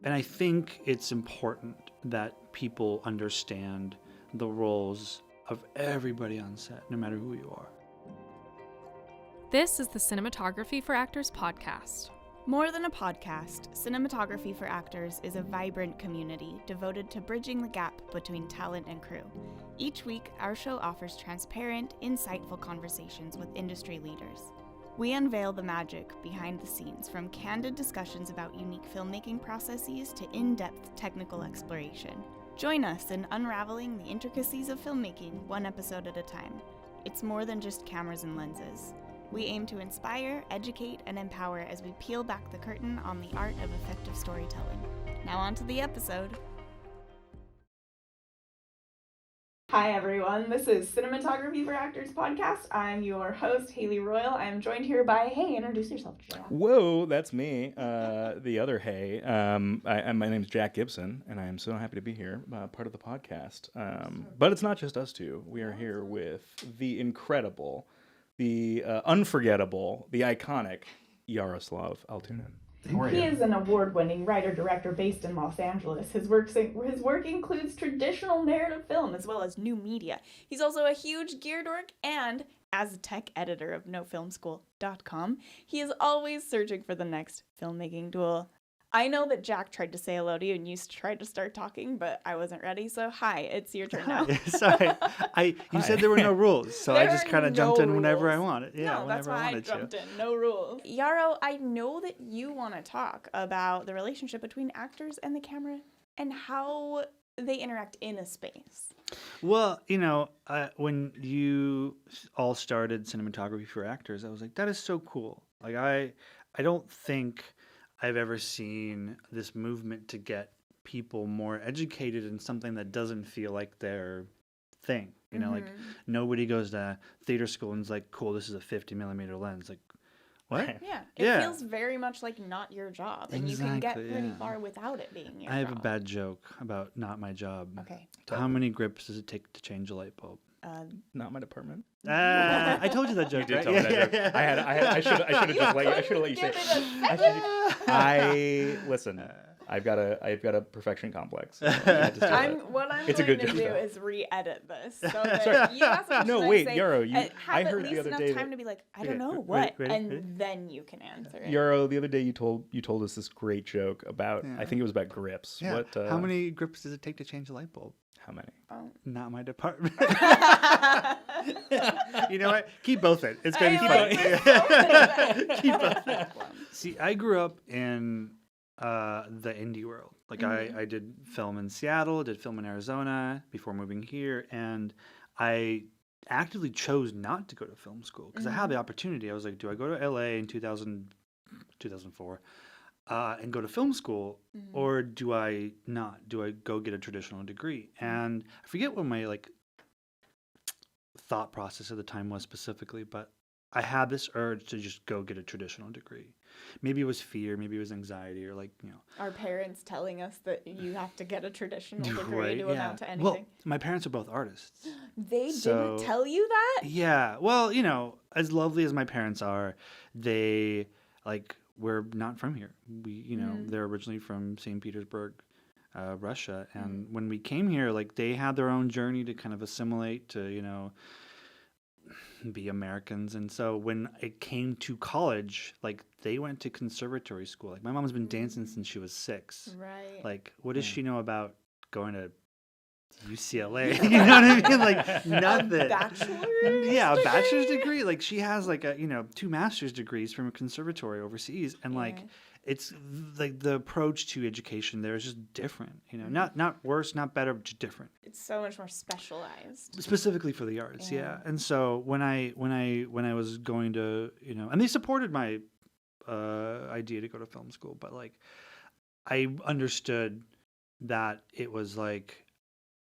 And I think it's important that people understand the roles of everybody on set, no matter who you are. This is the Cinematography for Actors podcast. More than a podcast, Cinematography for Actors is a vibrant community devoted to bridging the gap between talent and crew. Each week, our show offers transparent, insightful conversations with industry leaders. We unveil the magic behind the scenes, from candid discussions about unique filmmaking processes to in-depth technical exploration. Join us in unraveling the intricacies of filmmaking, one episode at a time. It's more than just cameras and lenses. We aim to inspire, educate, and empower as we peel back the curtain on the art of effective storytelling. Now on to the episode. Hi everyone, this is Cinematography for Actors podcast. I'm your host, Haley Royal. I'm joined here by, introduce yourself, Jack. Whoa, that's me, the other hey. My name is Jack Gibson, and I am so happy to be here, part of the podcast. But it's not just us two. We are here with the incredible, the unforgettable, the iconic Yaroslav Altunin. He is an award-winning writer-director based in Los Angeles. His work includes traditional narrative film as well as new media. He's also a huge gear dork, and as a tech editor of nofilmschool.com, he is always searching for the next filmmaking tool. I know that Jack tried to say hello to you and you tried to start talking, but I wasn't ready, so hi, it's your turn now. Sorry, you said there were no rules, so I just kind of jumped in whenever I wanted. Yeah, no, that's why I jumped in. No rules. Yaro, I know that you want to talk about the relationship between actors and the camera and how they interact in a space. Well, when you all started Cinematography for Actors, I was like, that is so cool. Like, I don't think I've ever seen this movement to get people more educated in something that doesn't feel like their thing. Like nobody goes to theater school and is like, cool, this is a 50 millimeter lens. Like, what? Yeah. It feels very much like not your job. And you can get pretty far without it being your job. I have a bad joke about not my job. Okay. How many grips does it take to change a light bulb? Not my department. I told you that joke. You did right? tell me that joke. I should have just let you say it. Listen. I've got a perfection complex. What I'm going to do is re-edit this. So that you ask a question, no, wait, I say, Yaro, I have heard at the least other enough day time to be like, I don't know ready? and then you can answer it. Yaro, the other day you told us this great joke about, I think it was about grips. Yeah. What, how many grips does it take to change a light bulb? How many? Not my department. You know what? Keep both in. It's going to be funny. Keep both in. See, I grew up in the indie world. Like I did film in Seattle, did film in Arizona before moving here, and I actively chose not to go to film school because I had the opportunity. I was like, do I go to LA in 2004 and go to film school, or do I not? Do I go get a traditional degree? And I forget what my thought process at the time was specifically, but I had this urge to just go get a traditional degree. Maybe it was fear, maybe it was anxiety, or Our parents telling us that you have to get a traditional degree to amount to anything. Well, my parents are both artists. They didn't tell you that? Yeah. Well, as lovely as my parents are, they we're not from here. We, they're originally from St. Petersburg, Russia, and when we came here, they had their own journey to kind of assimilate to, be Americans. And so when it came to college, they went to conservatory school. My mom's been dancing since she was 6. Right. What does she know about going to UCLA? You know what I mean? Nothing. A bachelor's? Yeah, a bachelor's degree. She has 2 master's degrees from a conservatory overseas, and it's the approach to education there is just different. Not worse, not better, but just different. It's so much more specialized. Specifically for the arts, yeah. And so when I was going to, and they supported my idea to go to film school, but I understood that it was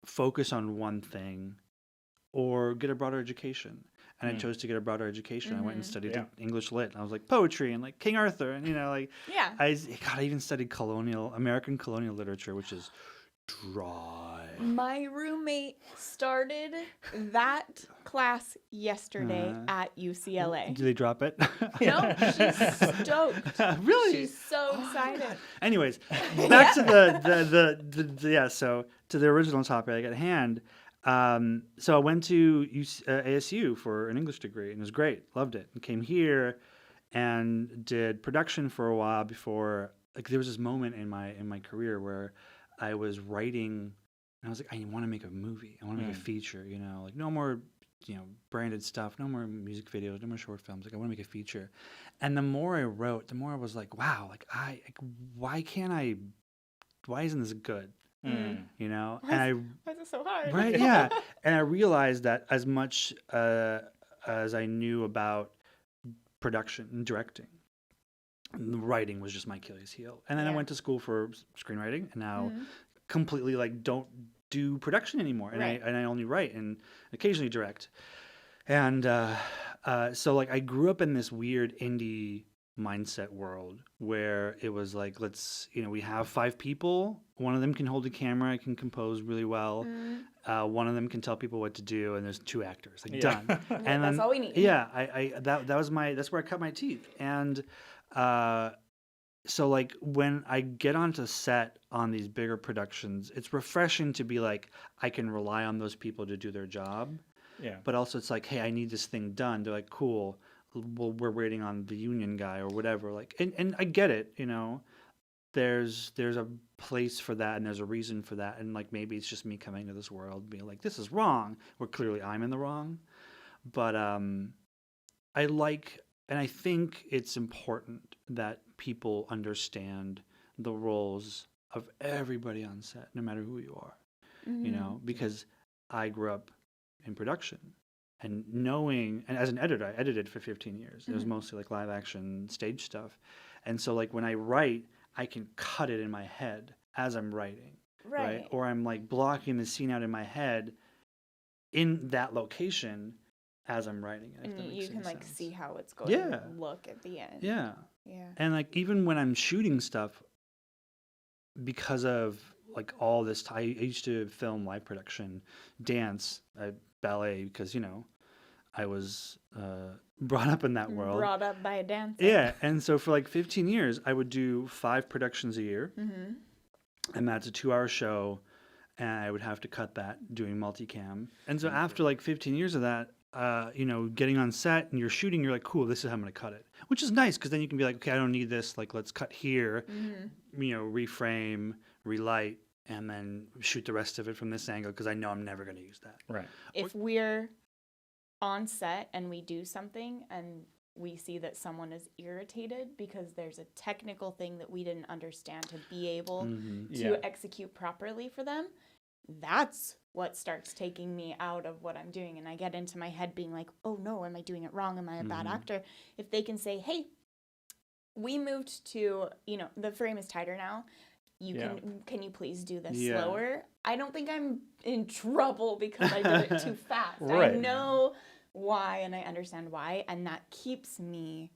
focus on one thing or get a broader education. And I chose to get a broader education. I went and studied English lit. And I was poetry and King Arthur and I even studied American colonial literature, which is dry. My roommate started that class yesterday at UCLA. Do they drop it? No, she's stoked. Really? She's so excited. Anyways, back to the so to the original topic at hand. So I went to ASU for an English degree, and it was great. Loved it. And came here and did production for a while before. Like there was this moment in my career where I was writing, and I was like, I want to make a movie. I want to make a feature. Like no more, branded stuff. No more music videos. No more short films. Like I want to make a feature. And the more I wrote, the more I was like, wow. Like why can't I? Why isn't this good? Mm. Why is it so hard? Right, yeah. And I realized that as much as I knew about production and directing, the writing was just my Achilles heel. And then I went to school for screenwriting, and now completely don't do production anymore. And I only write and occasionally direct. And so I grew up in this weird indie mindset world where it was like, we have 5 people. One of them can hold a camera, can compose really well. One of them can tell people what to do, and there's 2 actors. Done. And that's all we need. Yeah, that's where I cut my teeth. And so when I get onto set on these bigger productions, it's refreshing to be like, I can rely on those people to do their job. Yeah. But also it's like, hey, I need this thing done. They're like, cool. Well, we're waiting on the union guy or whatever. And I get it, there's a place for that, and there's a reason for that. And maybe it's just me coming to this world being like, this is wrong, where clearly I'm in the wrong. But I think it's important that people understand the roles of everybody on set, no matter who you are, because I grew up in production. And knowing, and as an editor, I edited for 15 years. It was mostly live action stage stuff. And so when I write, I can cut it in my head as I'm writing. Right. Or I'm blocking the scene out in my head in that location as I'm writing it. And you can see how it's going to look at the end. Yeah. Yeah. And even when I'm shooting stuff, because of all this, I used to film live production, dance, ballet, because I was brought up in that world. Brought up by a dancer. Yeah, and so for 15 years, I would do 5 productions a year, and that's a 2-hour show, and I would have to cut that doing multicam. And so after 15 years of that, getting on set and you're shooting, you're like, cool, this is how I'm going to cut it, which is nice because then you can be like, okay, I don't need this. Let's cut here, reframe, relight, and then shoot the rest of it from this angle because I know I'm never going to use that. Right. If we're on set and we do something and we see that someone is irritated because there's a technical thing that we didn't understand to be able to execute properly for them, that's what starts taking me out of what I'm doing. And I get into my head being like, oh no, am I doing it wrong? Am I a bad actor? If they can say, hey, we moved to, the frame is tighter now. Can you please do this slower? I don't think I'm in trouble because I did it too fast. Right. I know why and I understand why, and that keeps me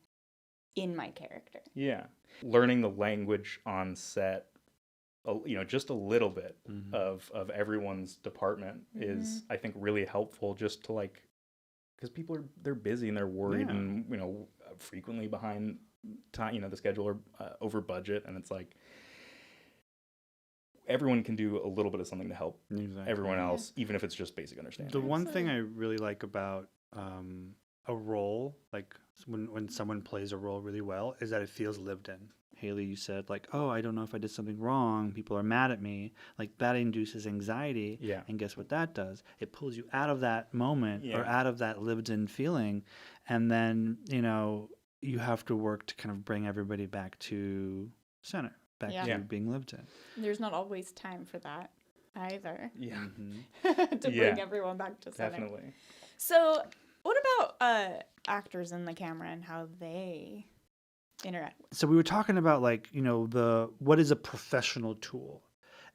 in my character. Yeah. Learning the language on set, just a little bit of everyone's department is, I think, really helpful just to because people they're busy and they're worried and, frequently behind time, the schedule or over budget, and it's everyone can do a little bit of something to help everyone else, even if it's just basic understanding. The one thing I really like about a role, when someone plays a role really well, is that it feels lived in. Haley, you said oh, I don't know if I did something wrong. People are mad at me. That induces anxiety. Yeah. And guess what that does? It pulls you out of that moment or out of that lived in feeling. And then, you have to work to kind of bring everybody back to center. Back to being lived in. There's not always time for that either. Yeah. To bring everyone back to center. Definitely. So what about actors in the camera and how they interact? So we were talking about what is a professional tool?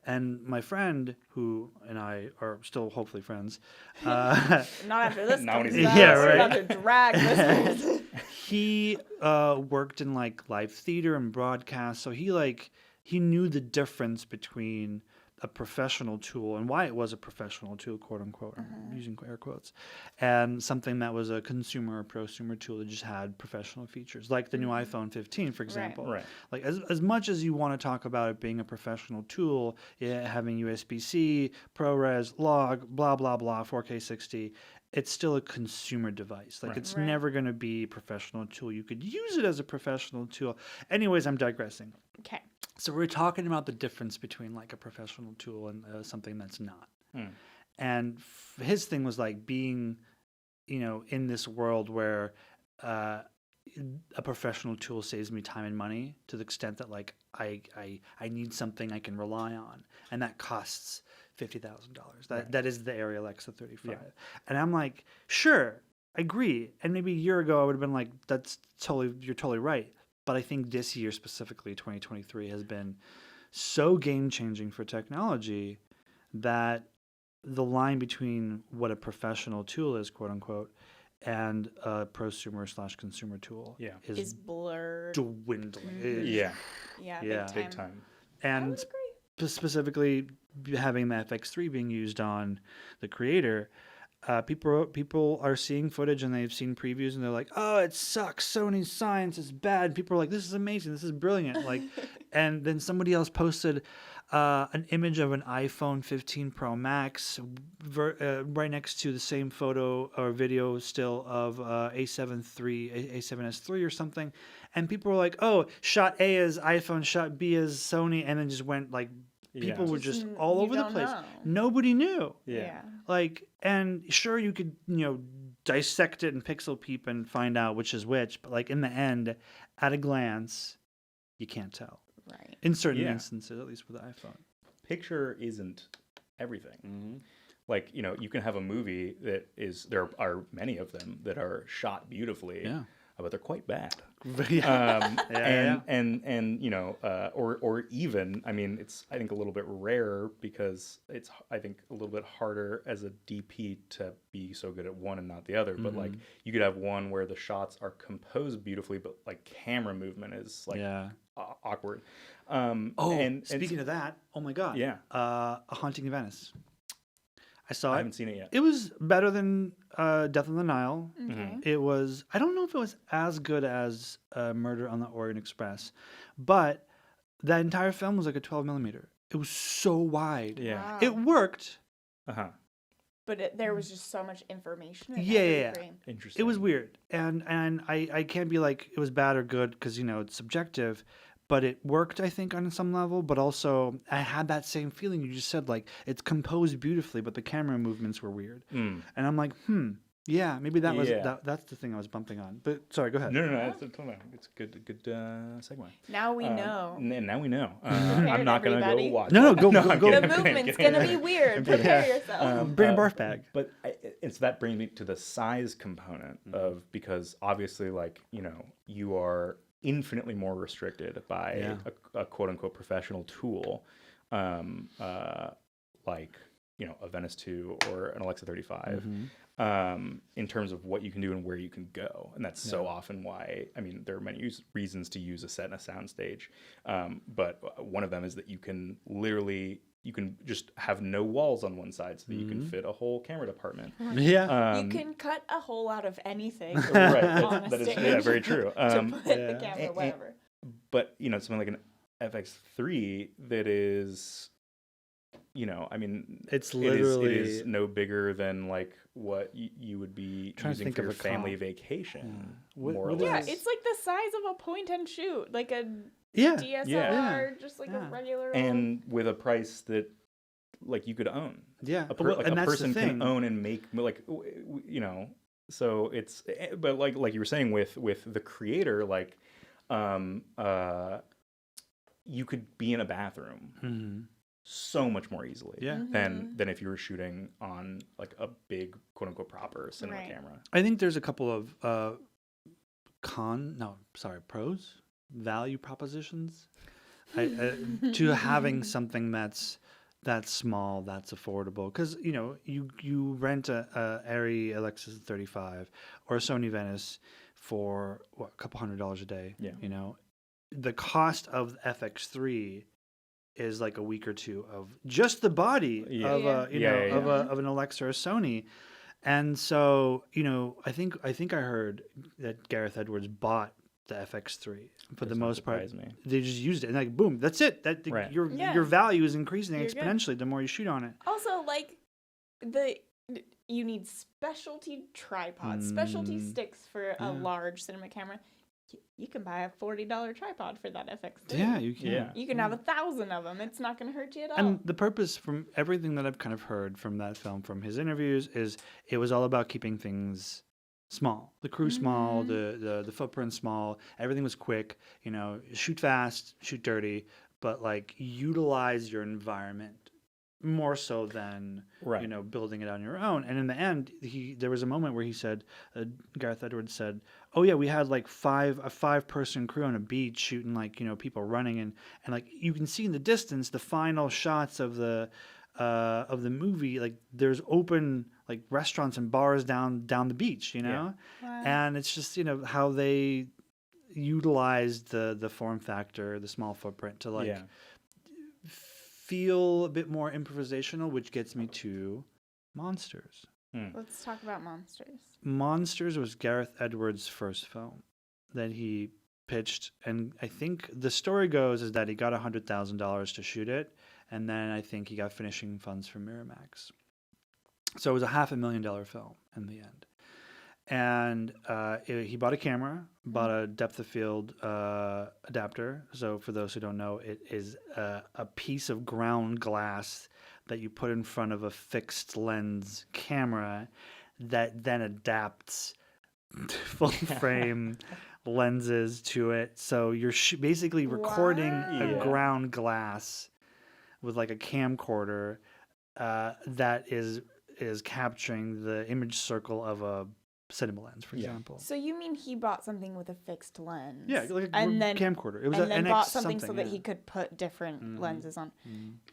And my friend, who and I are still hopefully friends. Not after this. Now he's We're about to drag this. He worked in live theater and broadcast, so he knew the difference between a professional tool and why it was a professional tool, quote unquote, I'm using air quotes, and something that was a consumer or prosumer tool that just had professional features, like the new iPhone 15, for example. Right. Like as much as you want to talk about it being a professional tool, having USB-C, ProRes, log, blah, blah, blah, 4K 60, it's still a consumer device. Like it's never going to be a professional tool. You could use it as a professional tool. Anyways, I'm digressing. Okay. So we're talking about the difference between like a professional tool and something that's not. And his thing was like being, in this world where a professional tool saves me time and money to the extent that like I need something I can rely on, and that costs $50,000. That is the Arri Alexa 35. And I'm like, sure, I agree. And maybe a year ago I would have been like, you're totally right. But I think this year specifically, 2023, has been so game-changing for technology that the line between what a professional tool is, quote unquote, and a prosumer/consumer tool is blurred, dwindling. Yeah, big time. And specifically having the FX3 being used on the creator, people are seeing footage and they've seen previews and they're like, oh, it sucks, Sony's science is bad. People are like, this is amazing, this is brilliant. Like, and then somebody else posted an image of an iPhone 15 Pro Max right next to the same photo or video still of A7S III or something, and people were like, oh, shot A is iPhone, shot B is Sony, and then just went like, people were just all over the place. Nobody knew. Like, and sure, you could, dissect it and pixel peep and find out which is which, but like in the end, at a glance, you can't tell. Right. In certain instances, at least with the iPhone. Picture isn't everything. Like, you can have a movie that there are many of them that are shot beautifully, but they're quite bad. Or even, I mean, it's, I think, a little bit rare because it's, I think, a little bit harder as a DP to be so good at one and not the other. But like, you could have one where the shots are composed beautifully, but like camera movement is like awkward. And speaking of that, oh my God. A Haunting in Venice. I saw it. I haven't seen it yet. It was better than Death on the Nile. Okay. It was, I don't know if it was as good as Murder on the Orient Express, but that entire film was like a 12 millimeter. It was so wide. Wow. It worked. But there was just so much information in every frame. Interesting. It was weird. And I can't be like, it was bad or good because, it's subjective. But it worked, I think, on some level. But also, I had that same feeling you just said. Like, it's composed beautifully, but the camera movements were weird. And I'm like, yeah, maybe that was that's the thing I was bumping on. But sorry, go ahead. No, it's a good segue. Now we know. And now we know. I'm not going to go watch. No, go. The movement's going to be weird. Prepare yourself. Bring a barf bag. But it's that brings me to the size component of, because obviously, like, you are infinitely more restricted by a quote unquote professional tool, like, a Venice 2 or an Alexa 35, in terms of what you can do and where you can go. And that's so often why, I mean, there are many reasons to use a set and a sound stage. But one of them is that you can just have no walls on one side so that you can fit a whole camera department. You can cut a hole out of anything. Right. That is very true. To put the camera wherever. But, something like an FX3 that is, I mean, it's literally, it is no bigger than like what you would be using for your family vacation. More or less. It's like the size of a point and shoot, like a DSLR, just like a regular. And with a price that, like, you could own. Yeah, a person can own and make, like, So it's, but like you were saying with the creator, like, you could be in a bathroom so much more easily than if you were shooting on like a big quote unquote proper cinema camera. I think there's a couple of pros, value propositions to having something that's small, that's affordable. Because you rent a Arri Alexa 35 or a Sony Venice for a couple $100 a day. The cost of the FX3 is like a week or two of just the body of of an Alexa or Sony. And so, I think I heard that Gareth Edwards bought the FX3 for the most part. They just used it and like boom, that's it. Your value is increasing exponentially the more you shoot on it. Also, like you need specialty tripods, specialty sticks for a large cinema camera. You can buy a $40 tripod for that FX3. Yeah, you can. Yeah. You can have 1,000 of them. It's not going to hurt you at all. And the purpose, from everything that I've kind of heard from that film, from his interviews, is it was all about keeping things small. The crew small, the footprint small. Everything was quick. Shoot fast, shoot dirty, but like utilize your environment more so than building it on your own. And in the end, there was a moment where he said, Gareth Edwards said, "Oh yeah, we had like a 5-person crew on a beach shooting like people running and like you can see in the distance the final shots of the movie, like there's open like restaurants and bars down the beach, Wow. And it's just how they utilized the form factor, the small footprint to like." Feel a bit more improvisational, which gets me to Monsters. Let's talk about Monsters. Monsters was Gareth Edwards' first film that he pitched, and I think the story goes is that he got $100,000 to shoot it, and then I think he got finishing funds from Miramax. So it was a $500,000 film in the end. And he bought a camera, bought a depth of field adapter. So for those who don't know, it is a piece of ground glass that you put in front of a fixed lens camera that then adapts full frame lenses to it. So you're basically recording a ground glass with like a camcorder that is capturing the image circle of a cinema lens, for example. So you mean he bought something with a fixed lens? Yeah, like a camcorder. It was and then NX bought something so that he could put different lenses on.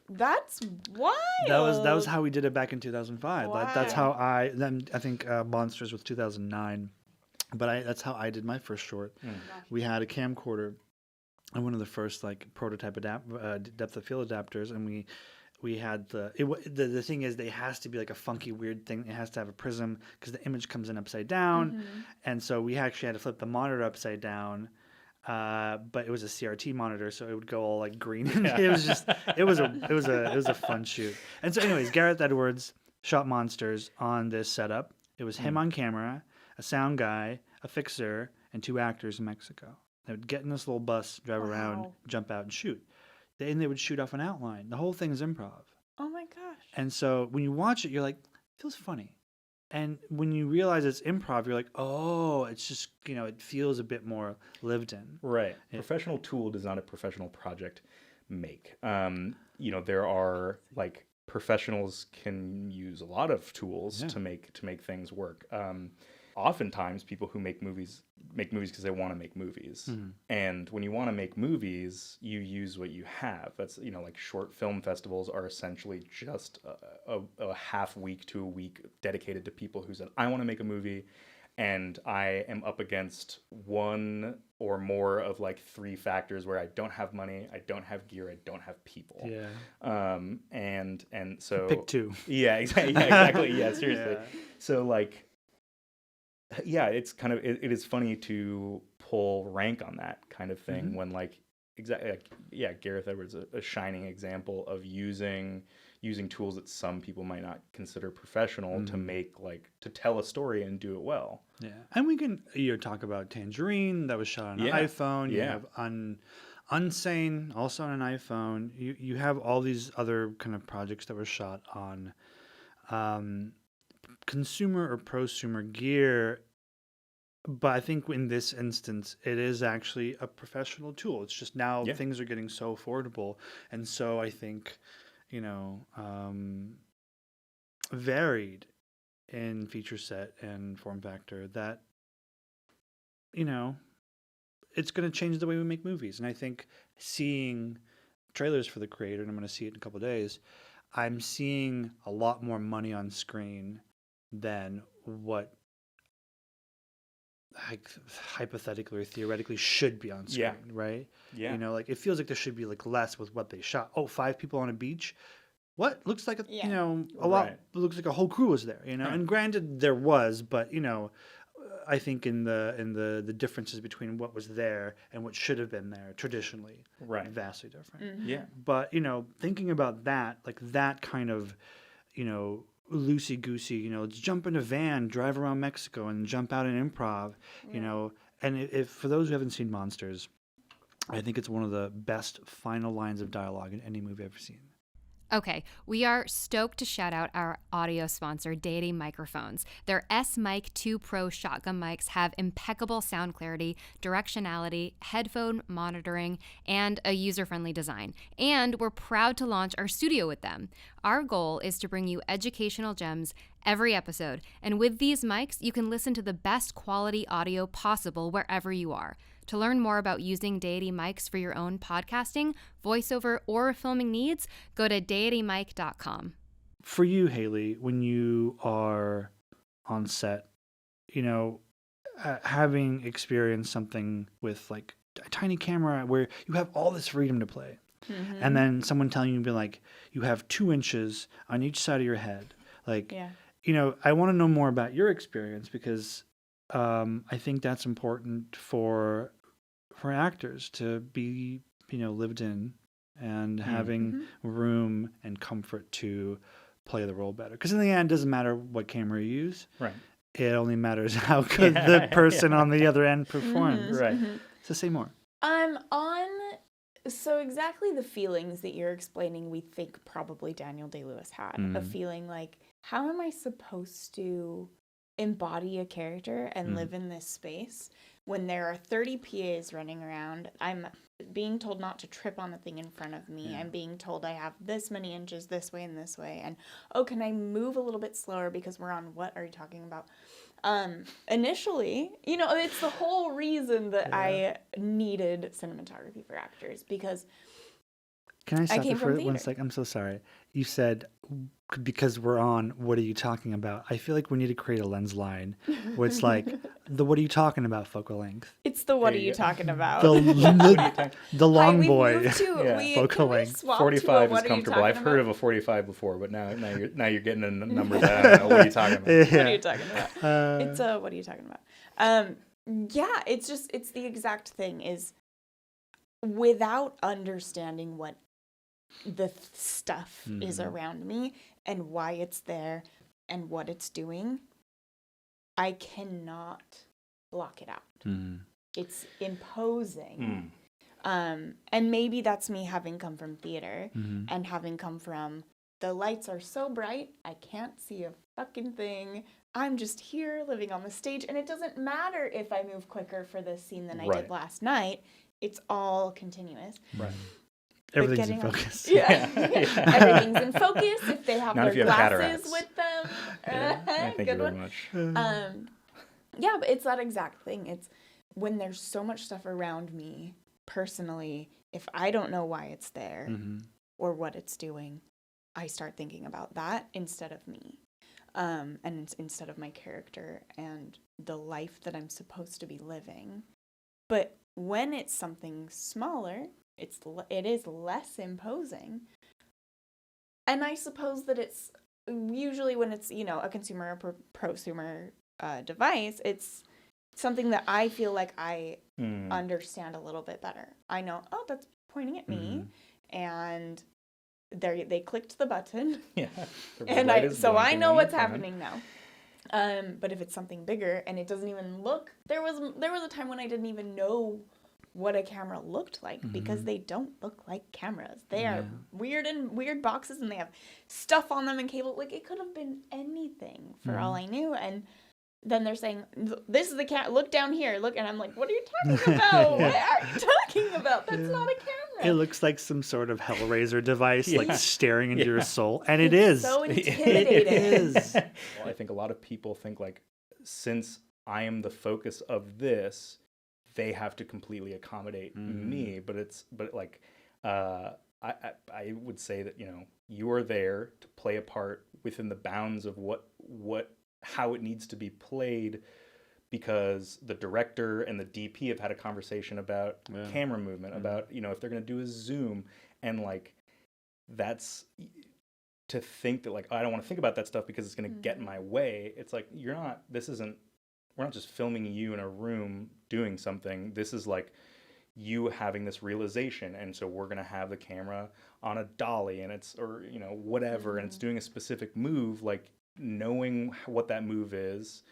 That's wild. That was how we did it back in 2005. Wow. That's how I think Monsters was 2009, but that's how I did my first short. We had a camcorder and one of the first like prototype depth of field adapters, and we had the thing is it has to be like a funky weird thing. It has to have a prism because the image comes in upside down, and so we actually had to flip the monitor upside down. But it was a CRT monitor, so it would go all like green. It was a fun shoot. And so, anyways, Gareth Edwards shot Monsters on this setup. It was him on camera, a sound guy, a fixer, and 2 actors in Mexico. They would get in this little bus, drive around, jump out, and shoot. And they would shoot off an outline. The whole thing is improv. Oh my gosh. And so when you watch it, you're like, it feels funny. And when you realize it's improv, you're like, oh, it's just, it feels a bit more lived in. Right. Professional tool does not a professional project make. There are like professionals can use a lot of tools to make things work. Oftentimes people who make movies because they want to make movies. And when you want to make movies, you use what you have. That's, like short film festivals are essentially just a half week to a week dedicated to people who said, I want to make a movie. And I am up against one or more of like 3 factors where I don't have money, I don't have gear, I don't have people. Yeah. And so pick 2. Yeah, exactly. Yeah, seriously. Yeah. So like, yeah, it's kind of it is funny to pull rank on that kind of thing when like Gareth Edwards a shining example of using tools that some people might not consider professional to make to tell a story and do it well. Yeah, and we can talk about Tangerine that was shot on an iPhone. You have Unsane also on an iPhone. You have all these other kind of projects that were shot on consumer or prosumer gear, but I think in this instance it is actually a professional tool. It's just now things are getting so affordable, and so I think varied in feature set and form factor that it's going to change the way we make movies. And I think seeing trailers for The Creator, and I'm going to see it in a couple of days, I'm seeing a lot more money on screen than what like hypothetically or theoretically should be on screen, right? Yeah. You know, like it feels like there should be like less with what they shot. Oh, 5 people on a beach. What looks like a lot. Looks like a whole crew was there. You know, and granted there was, but you know, I think in the differences between what was there and what should have been there traditionally, vastly different. Yeah. But you know, thinking about that, like that kind of, you know, loosey goosey, you know, let's jump in a van, drive around Mexico, and jump out in improv, you know. And if for those who haven't seen Monsters, I think it's one of the best final lines of dialogue in any movie I've ever seen. Okay, we are stoked to shout out our audio sponsor, Deity Microphones. Their S-Mic 2 Pro shotgun mics have impeccable sound clarity, directionality, headphone monitoring, and a user-friendly design. And we're proud to launch our studio with them. Our goal is to bring you educational gems every episode, and with these mics, you can listen to the best quality audio possible wherever you are. To learn more about using Deity mics for your own podcasting, voiceover, or filming needs, go to deitymic.com. For you, Haley, when you are on set, you know, having experienced something with like a tiny camera where you have all this freedom to play, and then someone telling you, be like, you have 2 inches on each side of your head, like, you know, I want to know more about your experience because I think that's important for actors to be, you know, lived in and having room and comfort to play the role better. Because in the end, it doesn't matter what camera you use. Right. It only matters how good the person on the other end performs. Right. So say more. So exactly the feelings that you're explaining, we think probably Daniel Day-Lewis had. A feeling like, how am I supposed to embody a character and live in this space when there are 30 PAs running around? I'm being told not to trip on the thing in front of me. I'm being told I have this many inches this way and this way. And, oh, can I move a little bit slower because we're on what are you talking about? Initially, you know, it's the whole reason that I needed cinematography for actors, because Can I stop you for 1 second? I'm so sorry. You said, because we're on, what are you talking about? I feel like we need to create a lens line where it's like, the what are you talking about focal length? It's the what are you talking about? The long boy focal length. 45 is comfortable. I've heard of a 45 before, but now you're getting a number that I don't know. What are you talking about? What are you talking about? It's a what are you talking about? Yeah, it's the exact thing, is without understanding what the stuff is around me and why it's there and what it's doing, I cannot block it out. It's imposing. And maybe that's me having come from theater and having come from, the lights are so bright, I can't see a fucking thing. I'm just here living on the stage, and it doesn't matter if I move quicker for this scene than I did last night. It's all continuous. Right. Everything's in focus. Everything's in focus. If they have their glasses with them. Thank you very much. Yeah, but it's that exact thing. It's when there's so much stuff around me, personally, if I don't know why it's there or what it's doing, I start thinking about that instead of me. And instead of my character and the life that I'm supposed to be living. But when it's something smaller, it is less imposing. And I suppose that it's usually when it's, you know, a consumer or prosumer device, it's something that I feel like I understand a little bit better. I know, oh, that's pointing at me, and they clicked the button, and I know what's happening now. But if it's something bigger and it doesn't even look, there was a time when I didn't even know what a camera looked like, because they don't look like cameras. They are weird boxes, and they have stuff on them and cable. Like, it could have been anything for all I knew. And then they're saying, this is the camera, look down here, look. And I'm like, what are you talking about? What are you talking about? That's not a camera. It looks like some sort of Hellraiser device, like staring into your soul. And it is. So intimidating. It is. Well, I think a lot of people think, like, since I am the focus of this, they have to completely accommodate me. But I would say that, you know, you are there to play a part within the bounds of how it needs to be played, because the director and the DP have had a conversation about camera movement, about, you know, if they're going to do a zoom, and like that's to think that like, oh, I don't want to think about that stuff because it's going to get in my way. It's like, we're not just filming you in a room doing something. This is like you having this realization, and so we're going to have the camera on a dolly, and it's, or, you know, whatever, and it's doing a specific move, like knowing what that move is.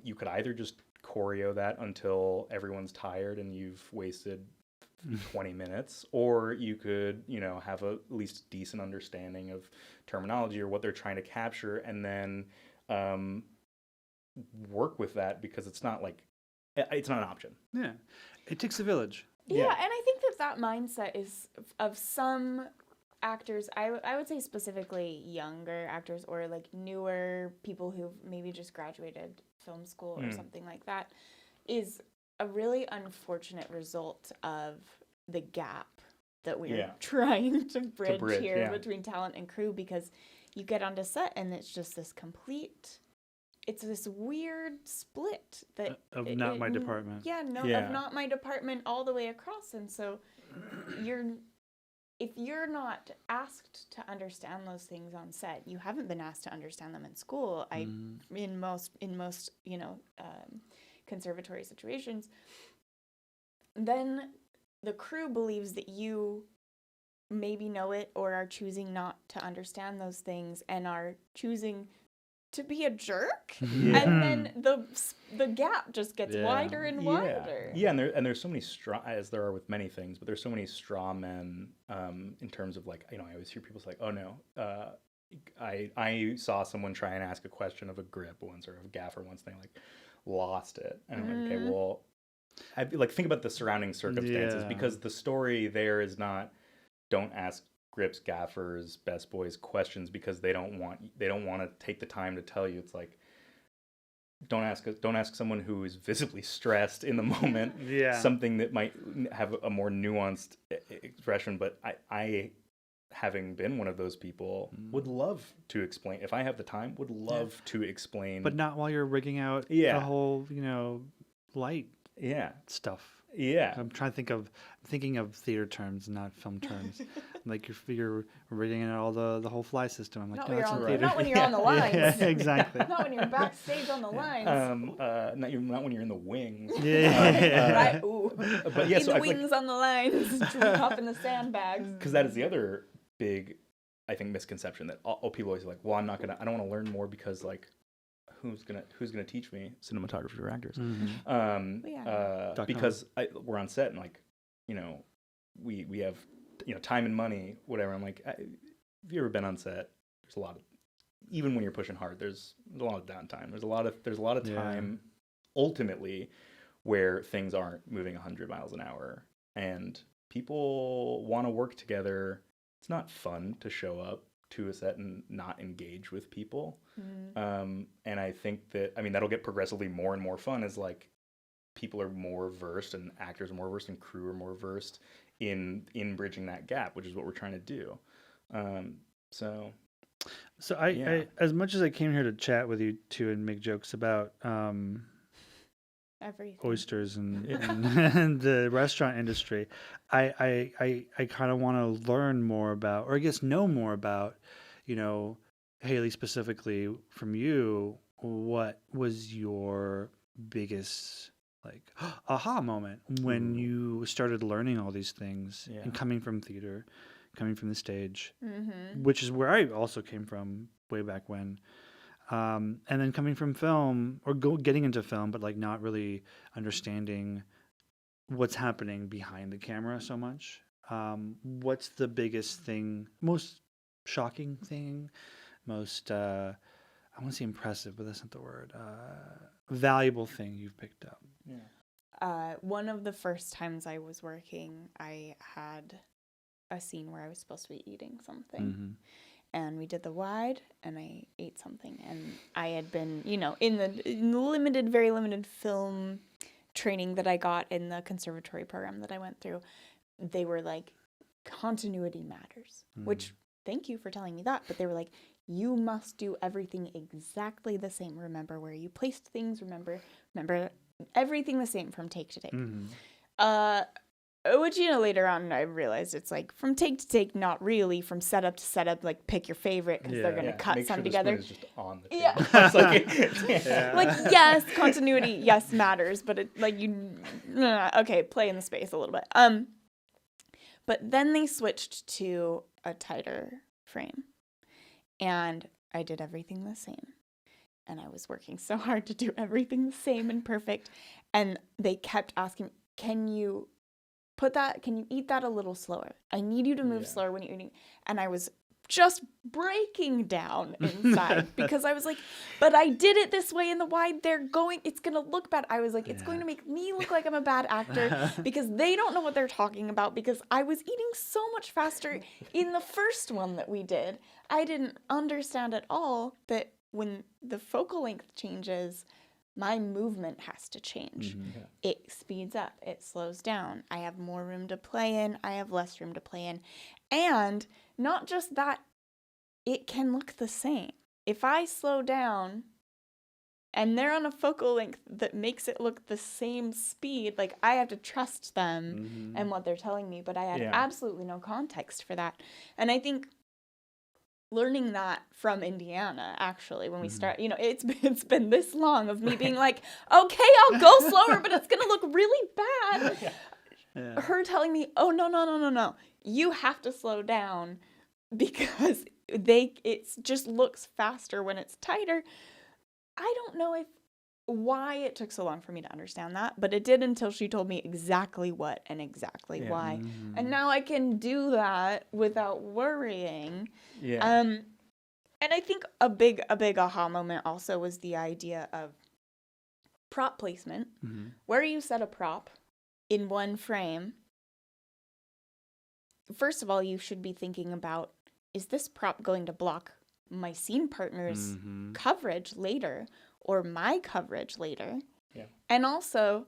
You could either just choreo that until everyone's tired and you've wasted 20 minutes, or you could, you know, have at least decent understanding of terminology or what they're trying to capture, and then work with that, because it's not an option. Yeah, it takes a village. Yeah, and I think that mindset is of some actors, I would say specifically younger actors, or like newer people who've maybe just graduated film school or something like that, is a really unfortunate result of the gap that we're trying to bridge here between talent and crew, because you get onto set and it's just this complete, it's this weird split that of not my department. Of not my department all the way across. And so if you're not asked to understand those things on set, you haven't been asked to understand them in school. In most you know, conservatory situations, then the crew believes that you maybe know it or are choosing not to understand those things and are choosing to be a jerk, and then the gap just gets wider and wider. Yeah, and there's so many straw, as there are with many things, but there's so many straw men in terms of like, you know, I always hear people say, oh no, I saw someone try and ask a question of a grip once, or of a gaffer once, and they like lost it, and I'm like, okay, well, I like think about the surrounding circumstances, because the story there is not, don't ask grips, gaffers, best boys questions because they don't want to take the time to tell you. It's like, don't ask someone who is visibly stressed in the moment something that might have a more nuanced expression. But I having been one of those people, would love to explain, if I have the time, would love to explain, but not while you're rigging out the whole, you know, light stuff. Yeah, I'm thinking of theater terms, not film terms. Like you're rigging out all the whole fly system. I'm like, not when you're on the lines. Yeah, exactly. Not when you're backstage on the lines. Not when you're in the wings. Right. Ooh. But yeah, so the wings on the lines, dropping the sandbags. Because that is the other big, I think, misconception that people always are like, well, I don't want to learn more because like, who's gonna teach me cinematography for actors? Because we're on set and like, you know, we have, you know, time and money, whatever. I'm like, have you ever been on set? There's a lot of, even when you're pushing hard, there's a lot of downtime. There's a lot of time ultimately where things aren't moving 100 miles an hour, and people want to work together. It's not fun to show up to a set and not engage with people. And I think that, I mean, that'll get progressively more and more fun as like people are more versed, and actors are more versed, and crew are more versed in bridging that gap, which is what we're trying to do. So I as much as I came here to chat with you two and make jokes about everything, oysters and the restaurant industry, I kind of want to learn more about, or I guess know more about, you know, Haley, specifically from you, what was your biggest like aha moment when you started learning all these things and coming from theater, coming from the stage, which is where I also came from way back when. And then coming from film, or getting into film, but like not really understanding what's happening behind the camera so much. What's the biggest thing, most shocking thing, most, I want to say impressive, but that's not the word, valuable thing you've picked up? One of the first times I was working, I had a scene where I was supposed to be eating something. And we did the wide, and I ate something. And I had been, you know, in the very limited film training that I got in the conservatory program that I went through, they were like, continuity matters, which thank you for telling me that. But they were like, you must do everything exactly the same. Remember where you placed things. Remember everything the same from take to take. Which, later on I realized it's like from take to take, not really. From setup to setup, like pick your favorite because they're going to cut Make some sure together. The spoon is just on the table. It's like, yes, continuity, yes, matters, but it like okay, play in the space a little bit. But then they switched to a tighter frame, and I did everything the same. And I was working so hard to do everything the same and perfect. And they kept asking, can you eat that a little slower? I need you to move slower when you're eating. And I was just breaking down inside because I was like, but I did it this way in the wide. It's going to look bad. I was like, it's going to make me look like I'm a bad actor because they don't know what they're talking about, because I was eating so much faster in the first one that we did. I didn't understand at all that when the focal length changes, my movement has to change. It speeds up, it slows down. I have more room to play in, I have less room to play in. And not just that, it can look the same. If I slow down and they're on a focal length that makes it look the same speed, like I have to trust them and what they're telling me, but I had absolutely no context for that. And I think learning that from Indiana, actually, when we start, it's been this long of me being like, okay, I'll go slower, but it's going to look really bad. Her telling me, oh, no, you have to slow down because it just looks faster when it's tighter. I don't know why it took so long for me to understand that, but it did until she told me exactly what and exactly why. And now I can do that without worrying. And I think a big aha moment also was the idea of prop placement. Where you set a prop in one frame, first of all, you should be thinking about, is this prop going to block my scene partner's coverage later or my coverage later? And also,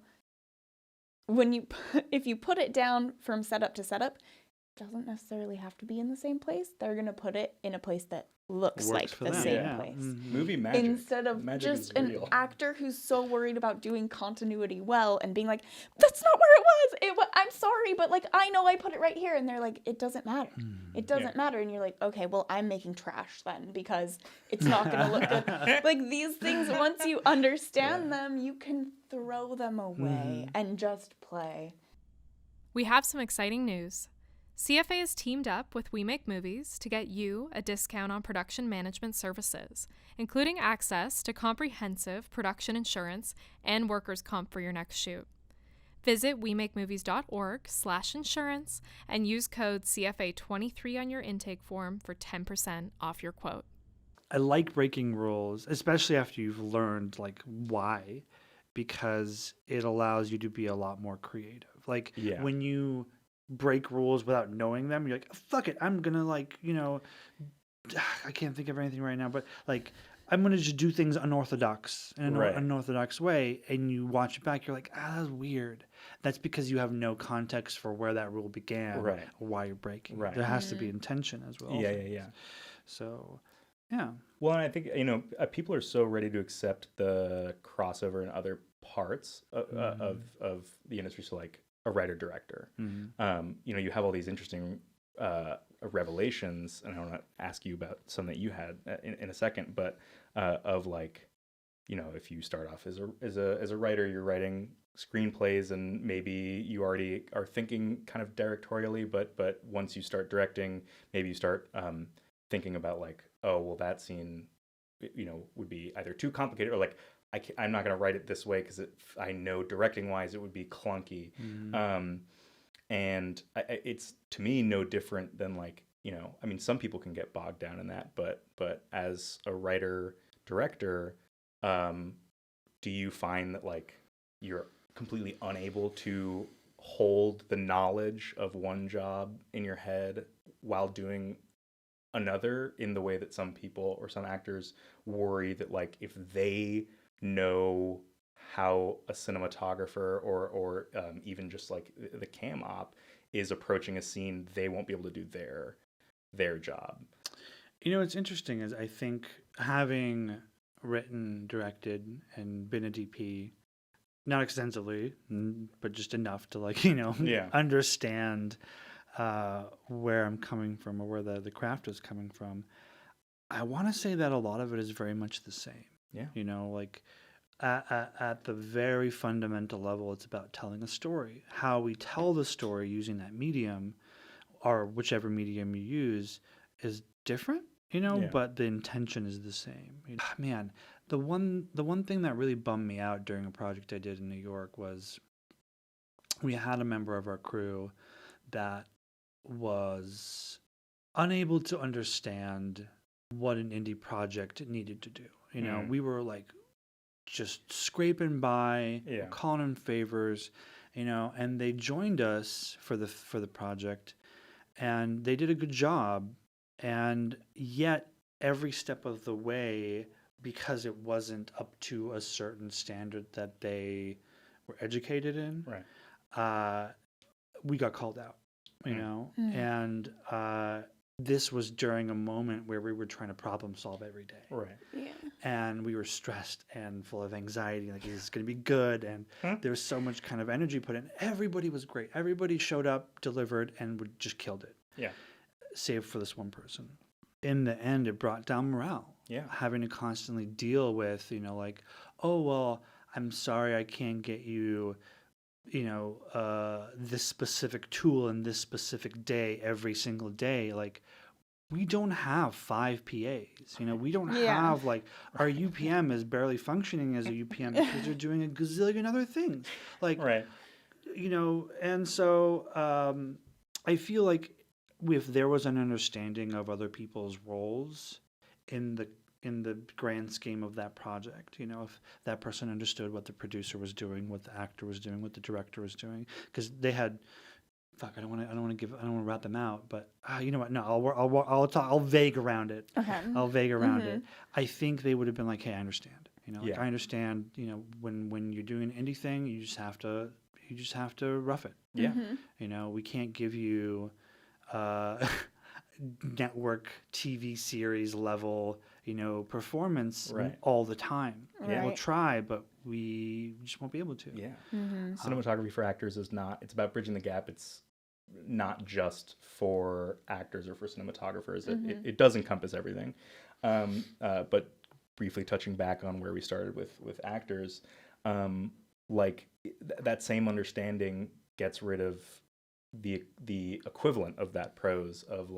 if you put it down from setup to setup, it doesn't necessarily have to be in the same place. They're going to put it in a place that looks like the same place. Movie magic. Instead of magic just an real. actor who's so worried about doing continuity well and being like, that's not where it was. I'm sorry, but like, I know I put it right here. And they're like, it doesn't matter. It doesn't matter. And you're like, okay, well, I'm making trash then because it's not going to look good. Like these things, once you understand them, you can throw them away and just play. We have some exciting news. CFA has teamed up with We Make Movies to get you a discount on production management services, including access to comprehensive production insurance and workers' comp for your next shoot. Visit wemakemovies.org/insurance and use code CFA23 on your intake form for 10% off your quote. I like breaking rules, especially after you've learned like why, because it allows you to be a lot more creative. Like when you break rules without knowing them, you're like, fuck it, I'm gonna I can't think of anything right now, but like I'm gonna just do things unorthodox in an unorthodox way, and you watch it back, you're like, that's weird. That's because you have no context for where that rule began, or why you're breaking. There has to be intention as well. So well, and I think people are so ready to accept the crossover in other parts of the industry. So like a writer director, you have all these interesting revelations, and I want to ask you about some that you had in a second, but of like, if you start off as a writer, you're writing screenplays, and maybe you already are thinking kind of directorially, but once you start directing, maybe you start thinking about like, oh, well, that scene, would be either too complicated or like, I'm not going to write it this way because I know directing wise it would be clunky. And it's to me no different than like, some people can get bogged down in that, but as a writer director, do you find that like you're completely unable to hold the knowledge of one job in your head while doing another, in the way that some people or some actors worry that like if they know how a cinematographer or even just like the cam op is approaching a scene, they won't be able to do their their job. What's interesting is I think having written, directed, and been a DP, not extensively, but just enough to understand where I'm coming from or where the craft is coming from. I want to say that a lot of it is very much the same. Yeah. At the very fundamental level, it's about telling a story. How we tell the story using that medium, or whichever medium you use, is different. But the intention is the same. Man, the one thing that really bummed me out during a project I did in New York was we had a member of our crew that was unable to understand what an indie project needed to do. We were like just scraping by, calling in favors, and they joined us for the project, and they did a good job. And yet, every step of the way, because it wasn't up to a certain standard that they were educated in, we got called out, and this was during a moment where we were trying to problem solve every day. Right. Yeah. And we were stressed and full of anxiety, like, is this going to be good? And there was so much kind of energy put in. Everybody was great. Everybody showed up, delivered, and just killed it. Yeah. Save for this one person. In the end, it brought down morale. Yeah. Having to constantly deal with, oh, well, I'm sorry I can't get you, this specific tool in this specific day every single day. Like, we don't have 5 PAs. We don't have, like, our UPM is barely functioning as a UPM because they're doing a gazillion other things. Like, and so I feel like if there was an understanding of other people's roles in the grand scheme of that project, if that person understood what the producer was doing, what the actor was doing, what the director was doing, because they had, I don't want to rat them out, but you know what? No, I'll vague around it. Okay. I'll vague around it. I think they would have been like, hey, I understand. I understand. When you're doing an indie thing, you just have to rough it. Yeah. We can't give you network TV series level, performance all the time. Right. We'll try, but we just won't be able to. Yeah. Cinematography for actors it's about bridging the gap. It's not just for actors or for cinematographers. It does encompass everything. But briefly touching back on where we started with actors, that same understanding gets rid of the equivalent of that prose of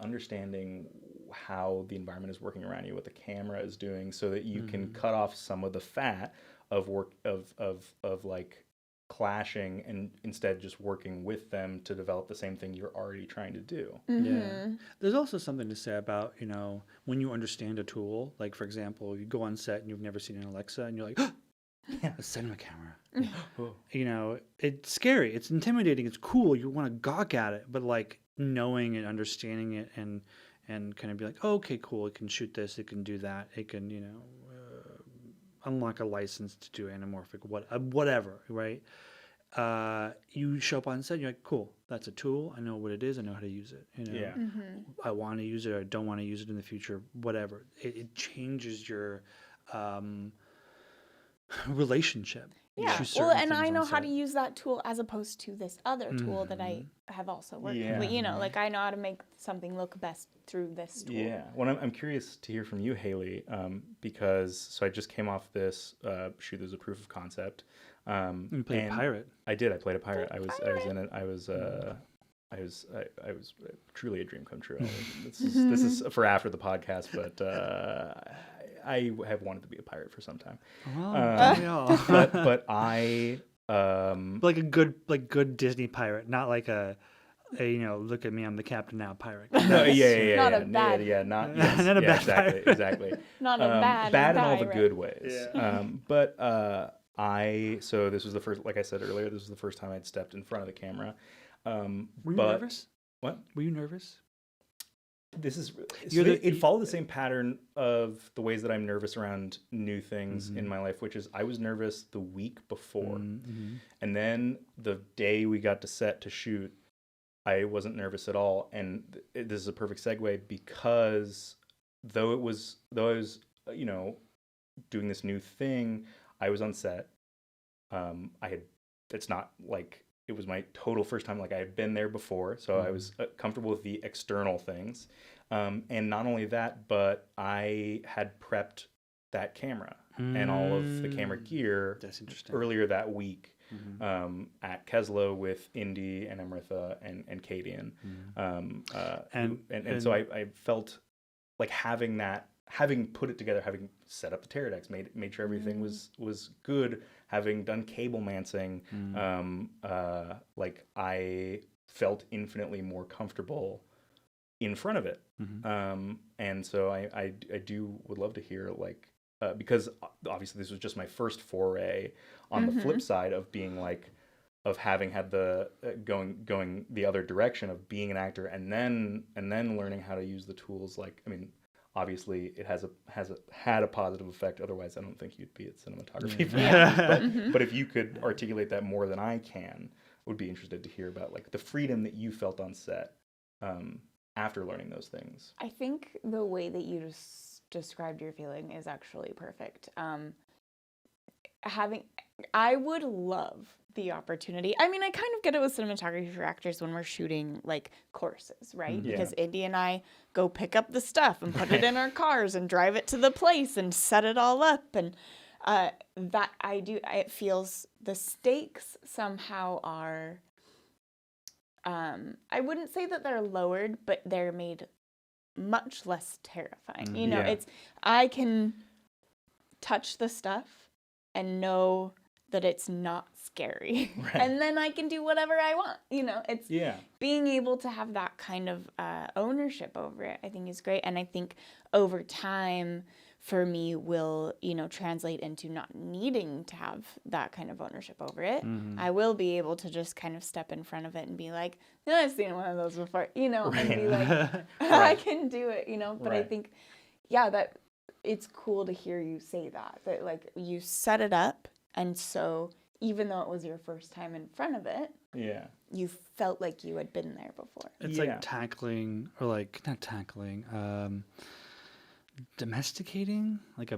understanding how the environment is working around you, what the camera is doing, so that you can cut off some of the fat of work of like clashing and instead just working with them to develop the same thing you're already trying to do. Yeah. There's also something to say about, when you understand a tool, like for example, you go on set and you've never seen an Alexa and you're like, a cinema camera. It's scary, it's intimidating, it's cool, you want to gawk at it, but like knowing and understanding it and kind of be like, oh, okay, cool, it can shoot this, it can do that, it can unlock a license to do anamorphic whatever, right? You show up on set and you're like, cool, that's a tool, I know what it is, I know how to use it. I want to use it or I don't want to use it in the future, whatever. It changes your relationship. Yeah. Well, and I know how to use that tool as opposed to this other tool that I have also worked with. Like I know how to make something look best through this tool. Yeah. Well, I'm curious to hear from you, Haley, because I just came off this shoot. There's a proof of concept. You played a pirate. I did. I played a pirate. I was in it. I was truly a dream come true. This is for after the podcast, but I have wanted to be a pirate for some time. But I like a good Disney pirate, not like a look at me, I'm the captain now pirate. No, yeah, not a bad, not a bad exactly. Not a bad in all the pirate. good ways. Yeah. But so this was the first, like I said earlier, this was the first time I'd stepped in front of the camera. Were you nervous? What? Were you nervous? It followed the same pattern of the ways that I'm nervous around new things in my life, which is I was nervous the week before. And then the day we got to set to shoot, I wasn't nervous at all. And this is a perfect segue because though I was, you know, doing this new thing, I was on set. It's not like it was my total first time. Like I had been there before, so I was comfortable with the external things. And not only that, but I had prepped that camera and all of the camera gear That's interesting. earlier that week at Keslow with Indy and Amritha and Kadian. And so I felt like having put it together, having set up the Pterodex, made sure everything was good, having done cable mancing, like I felt infinitely more comfortable in front of it. And so I would love to hear like, because obviously this was just my first foray on the flip side of being like, of having had the going the other direction of being an actor and then learning how to use the tools. Like, I mean, obviously it had a positive effect. Otherwise, I don't think you'd be at cinematography. But if you could articulate that more than I can, would be interested to hear about like the freedom that you felt on set after learning those things. I think the way that you just described your feeling is actually perfect. I would love the opportunity. I mean, I kind of get it with cinematography for actors when we're shooting like courses, right? Yeah. Because Indy and I go pick up the stuff and put it in our cars and drive it to the place and set it all up. And that I do, it feels the stakes somehow are, I wouldn't say that they're lowered, but they're made much less terrifying. You know, I can touch the stuff and know that it's not scary. Right. And then I can do whatever I want. You know, it's being able to have that kind of ownership over it, I think is great. And I think over time for me will, you know, translate into not needing to have that kind of ownership over it. I will be able to just kind of step in front of it and be like, no, I've seen one of those before, you know, and be like, I can do it, you know. But I think, that it's cool to hear you say that like you set it up. And so even though it was your first time in front of it, you felt like you had been there before. It's like tackling, or like not tackling, domesticating, like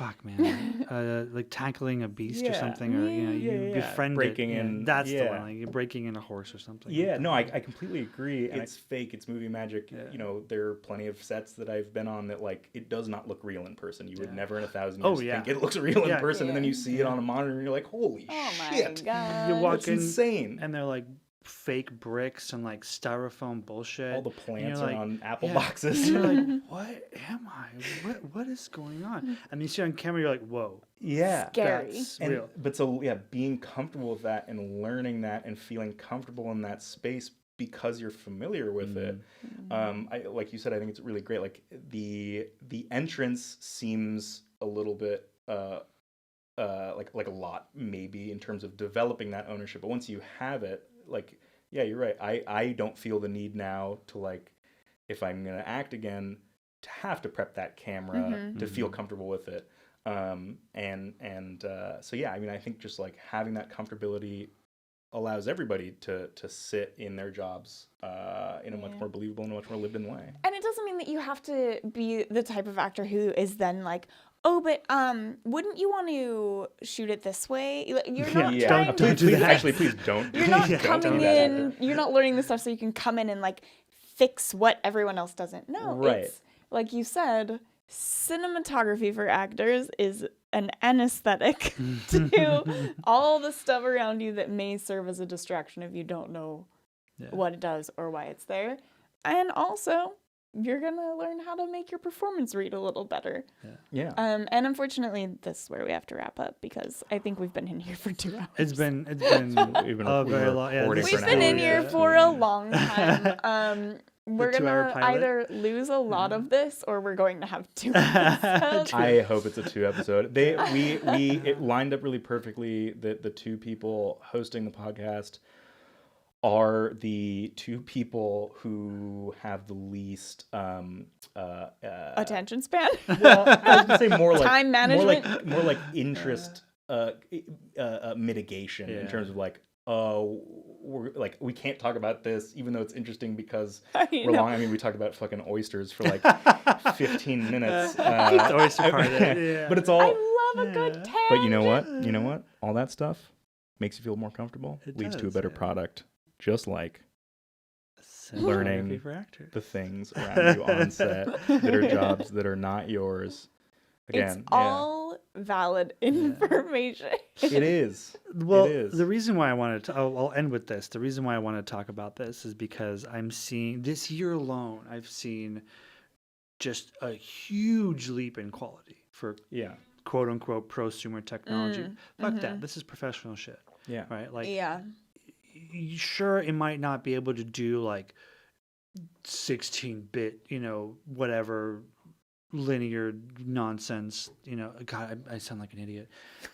like tackling a beast or something, or you befriend breaking it. in. That's the one. Like you're breaking in a horse or something. I completely agree. And it's fake. It's movie magic. You know, there are plenty of sets that I've been on that like it does not look real in person. You would never in 1,000 years think it looks real in person, and then you see it on a monitor and you're like, holy shit! God. You walk That's in, insane. And they're like fake bricks and like styrofoam bullshit. All the plants are are on apple boxes. And you're like, what am I? What is going on? And you see on camera, you're like, whoa. Yeah. Scary. That's real. But so, being comfortable with that and learning that and feeling comfortable in that space because you're familiar with it. Like you said, I think it's really great. Like the entrance seems a little bit like a lot maybe in terms of developing that ownership. But once you have it, like, you're right. I don't feel the need now to like, if I'm going to act again, to have to prep that camera to feel comfortable with it. So I mean, I think just like having that comfortability allows everybody to sit in their jobs in a much more believable and a much more lived-in way. And it doesn't mean that you have to be the type of actor who is then like, oh, but wouldn't you want to shoot it this way? You're not trying to do that. Actually, please don't. You're not coming in. You're not learning the stuff so you can come in and like fix what everyone else doesn't know. Right. It's like you said, cinematography for actors is an anesthetic to all the stuff around you that may serve as a distraction if you don't know what it does or why it's there. And also, you're going to learn how to make your performance read a little better. And unfortunately, this is where we have to wrap up because I think we've been in here for 2 hours. It's been a very long. We've been in here for a long time. We're going to either lose a lot of this or we're going to have 2 episodes. I hope it's a 2 episode. It lined up really perfectly that the 2 people hosting the podcast are the 2 people who have the least attention span. Well, I was gonna say more like time management, more like interest mitigation in terms of like we can't talk about this, even though it's interesting because I we're know. long. I mean, we talked about fucking oysters for like 15 minutes. Keep the oyster part in, yeah. But it's all. I love a good tangent. But you know what? You know what? All that stuff makes you feel more comfortable. It leads to a does, better yeah. product. Just like Cinematography learning for actors. the things around you on set that are jobs that are not yours. Again, It's all valid information. it is. Well, it is. the reason why I wanted to, I'll end with this. The reason why I want to talk about this is because I'm seeing, this year alone, I've seen just a huge leap in quality for quote unquote prosumer technology. Fuck that. This is professional shit. Yeah. Right? Like, Yeah. sure, it might not be able to do like 16-bit, whatever linear nonsense, God, I sound like an idiot.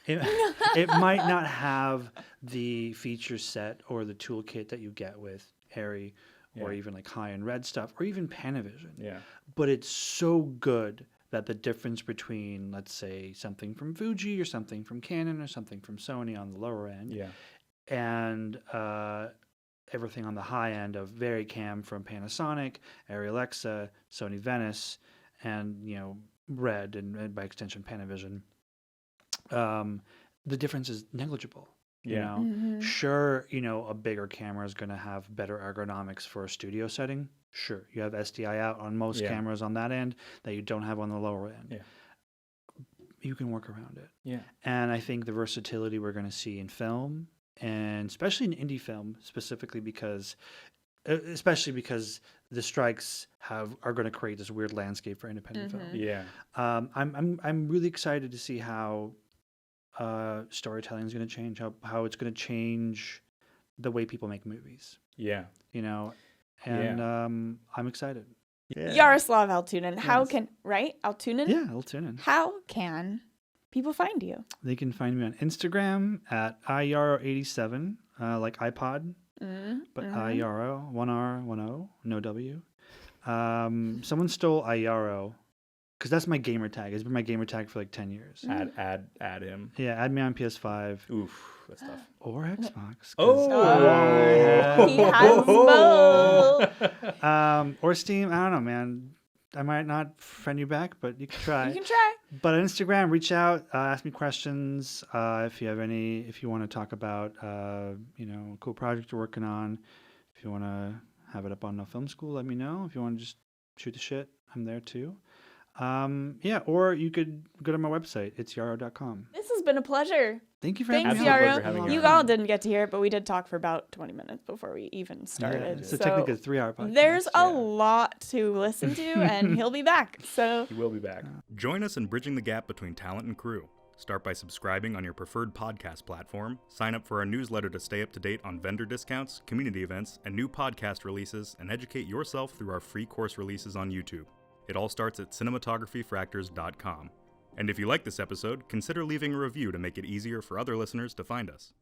It might not have the feature set or the toolkit that you get with Harry or even like high-end red stuff or even Panavision. Yeah. But it's so good that the difference between, let's say, something from Fuji or something from Canon or something from Sony on the lower end and everything on the high end of Varicam from Panasonic, Arri Alexa, Sony Venice, and Red and by extension Panavision. The difference is negligible. Sure, a bigger camera is going to have better ergonomics for a studio setting. Sure, you have SDI out on most cameras on that end that you don't have on the lower end. Yeah. You can work around it. Yeah. And I think the versatility we're going to see in film, and especially in indie film, especially because the strikes are going to create this weird landscape for independent film. Yeah. I'm really excited to see how storytelling is going to change, how it's going to change the way people make movies. Yeah. I'm excited. Yaroslav Altunin. How Yes. can Altunin? Yeah, Altunin. How can people find you? They can find me on Instagram at iyaro87, like iPod, but iyaro, 1 R, 1 O, no W. Someone stole iyaro because that's my gamer tag. It's been my gamer tag for like 10 years. Add him. Yeah, add me on PS5 Oof, that's tough. or Xbox. He has both. Or Steam. I don't know, man. I might not friend you back, but you can try. You can try. But on Instagram, reach out, ask me questions. If you want to talk about, a cool project you're working on, if you want to have it up on a film school, let me know. If you want to just shoot the shit, I'm there too. Or you could go to my website. It's yaro.com. This has been a pleasure. Thank you for Thanks, having me. Absolute pleasure having Yaro. you You on. all didn't get to hear it, but we did talk for about 20 minutes before we even started. Yeah, it's so technically a 3-hour podcast. there's a lot to listen to, and he'll be back. So He will be back. Join us in bridging the gap between talent and crew. Start by subscribing on your preferred podcast platform, sign up for our newsletter to stay up to date on vendor discounts, community events, and new podcast releases, and educate yourself through our free course releases on YouTube. It all starts at cinematographyforactors.com. And if you like this episode, consider leaving a review to make it easier for other listeners to find us.